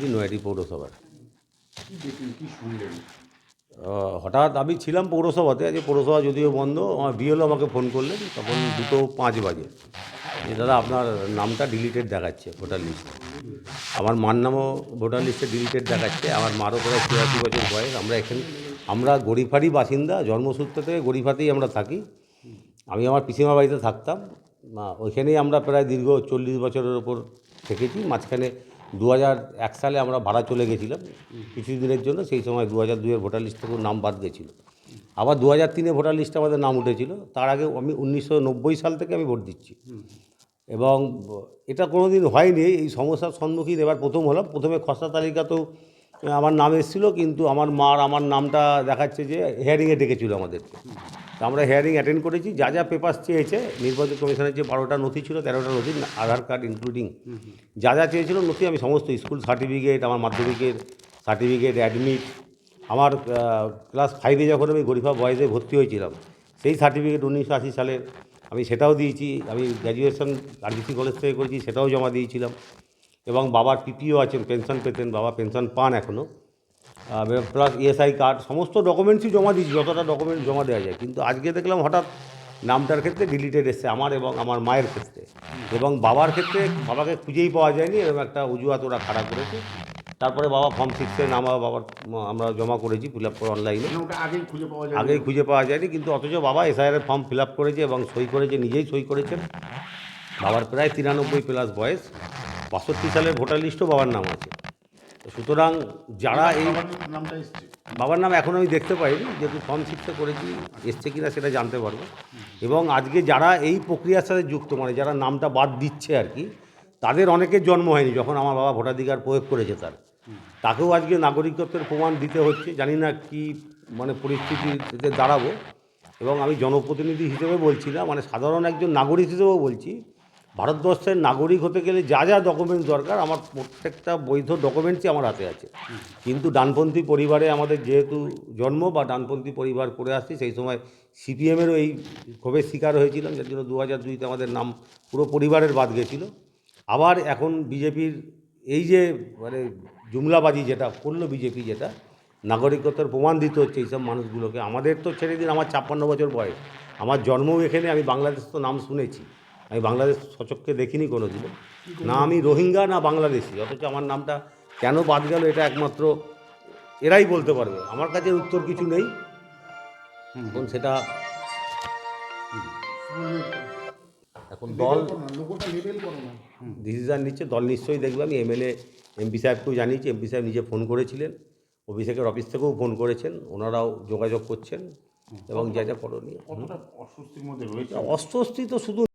প্রতিনিধি নৈহাটি পৌরসভার। কি দেখলেন, কি শুনলেন? হঠাৎ আমি ছিলাম পৌরসভাতে, আজকে পৌরসভা যদিও বন্ধ, আমার বিএলও আমাকে ফোন করলেন তখন 2:05 বাজে যে দাদা আপনার নামটা ডিলিটেড দেখাচ্ছে ভোটার লিস্টে। আমার মার নামও ভোটার লিস্টে ডিলিটেড দেখাচ্ছে। আমার মারও প্রায় 83 বছর বয়স। আমরা গড়িফারই বাসিন্দা, জন্মসূত্র থেকে গড়িফাতেই আমরা থাকি। আমি আমার পিসিমা বাড়িতে থাকতাম, ওইখানেই আমরা প্রায় দীর্ঘ 40 বছরের ওপর থেকেছি। মাঝখানে 2001 সালে আমরা ভাড়া চলে গেছিলাম কিছু দিনের জন্য, সেই সময় 2002-এর ভোটার লিস্ট থেকেও নাম বাদ গেছিল। আবার 2003-এ ভোটার লিস্টে আমাদের নাম উঠেছিল। তার আগে আমি 1990 সাল থেকে আমি ভোট দিচ্ছি এবং এটা কোনো দিন হয়নি এই সমস্যার সম্মুখীন এবার প্রথম হলাম। প্রথমে খসড়া তালিকাতেও আমার নাম এসেছিলো, কিন্তু আমার মার আমার নামটা দেখাচ্ছে যে হিয়ারিংয়ে ডেকেছিল আমাদেরকে। তা আমরা হিয়ারিং অ্যাটেন্ড করেছি। যা যা পেপার চেয়েছে নির্বাচন কমিশনের যে 12টা নথি ছিল, 13টা নথি, আধার কার্ড ইনক্লুডিং, যা যা চেয়েছিল নথি আমি সমস্ত, স্কুল সার্টিফিকেট, আমার মাধ্যমিকের সার্টিফিকেট, অ্যাডমিট, আমার ক্লাস 5-এ যখন আমি গরিফা বয়েজে ভর্তি হয়েছিলাম সেই সার্টিফিকেট 1980 সালের আমি সেটাও দিয়েছি। আমি গ্র্যাজুয়েশন আরবিসি কলেজ থেকে করেছি, সেটাও জমা দিয়েছিলাম। এবং বাবার পিপিও আছেন, পেনশন পেতেন, বাবা পেনশন পান এখনও, প্লাস ইএসআই কার্ড, সমস্ত ডকুমেন্টসই জমা দিয়েছি যতটা ডকুমেন্টস জমা দেওয়া যায়। কিন্তু আজকে দেখলাম হঠাৎ নামটার ক্ষেত্রে ডিলিটেড এসছে, আমার এবং আমার মায়ের ক্ষেত্রে। এবং বাবার ক্ষেত্রে বাবাকে খুঁজেই পাওয়া যায়নি, এরকম একটা অজুহাত ওরা খাড়া করেছে। তারপরে বাবা ফর্ম 6-এর নাম বাবার আমরা জমা করেছি ফিল আপ করে অনলাইনে, ওটা আগেই খুঁজে পাওয়া যায়, আগেই খুঁজে পাওয়া যায়নি। কিন্তু অথচ বাবা এসআইআরের ফর্ম ফিল আপ করেছে এবং সই করেছে, নিজেই সই করেছেন। বাবার প্রায় 93+ বয়স, 62 সালের ভোটার লিস্টও বাবার নাম আছে। সুতরাং যারা এই নামটা এসছে, বাবার নাম এখন আমি দেখতে পাইনি, যেহেতু ফর্ম 6-এ করেছি, এসছে কিনা সেটা জানতে পারবো। এবং আজকে যারা এই প্রক্রিয়ার সাথে যুক্ত, মানে যারা নামটা বাদ দিচ্ছে আর কি, তাদের অনেকের জন্ম হয়নি যখন আমার বাবা ভোটাধিকার প্রয়োগ করেছে। তাকেও আজকে নাগরিকত্বের প্রমাণ দিতে হচ্ছে। জানি না কি মানে পরিস্থিতিতে দাঁড়াবো। এবং আমি জনপ্রতিনিধি হিসেবে বলছি না, মানে সাধারণ একজন নাগরিক হিসেবেও বলছি, ভারতবর্ষের নাগরিক হতে গেলে যা যা ডকুমেন্টস দরকার আমার প্রত্যেকটা বৈধ ডকুমেন্টসই আমার হাতে আছে। কিন্তু ডানপন্থী পরিবারে আমাদের যেহেতু জন্ম, বা ডানপন্থী পরিবার করে আসছি, সেই সময় সিপিএমেরও এই ক্ষোভের শিকার হয়েছিলাম, যার জন্য 2002-তে আমাদের নাম পুরো পরিবারের বাদ গেছিলো। আবার এখন বিজেপির এই যে মানে জুমলাবাজি যেটা করলো বিজেপি, যেটা নাগরিকত্বের প্রমাণ দিতে হচ্ছে এইসব মানুষগুলোকে। আমাদের তো ছেড়ে দিন, আমার 56 বছর বয়স, আমার জন্মও এখানে, আমি বাংলাদেশ তো নাম শুনেছি, আমি বাংলাদেশ সচক্ষে দেখিনি কোনো দিনও, না আমি রোহিঙ্গা না বাংলাদেশি। অথচ আমার নামটা কেন বাদ গেল এটা একমাত্র এরাই বলতে পারবে, আমার কাছে উত্তর কিছু নেই। এখন সেটা এখন দল ডিসিশান নিচ্ছে, দল নিশ্চয়ই দেখবে। আমি এমএলএ এমপি সাহেবকেও জানিয়েছি, এমপি সাহেব নিজে ফোন করেছিলেন, অভিষেকের অফিস থেকেও ফোন করেছেন, ওনারাও যোগাযোগ করছেন এবং যা যা করণীয়। কতটা অস্বস্তির মধ্যে রয়েছে? অস্বস্তি তো শুধু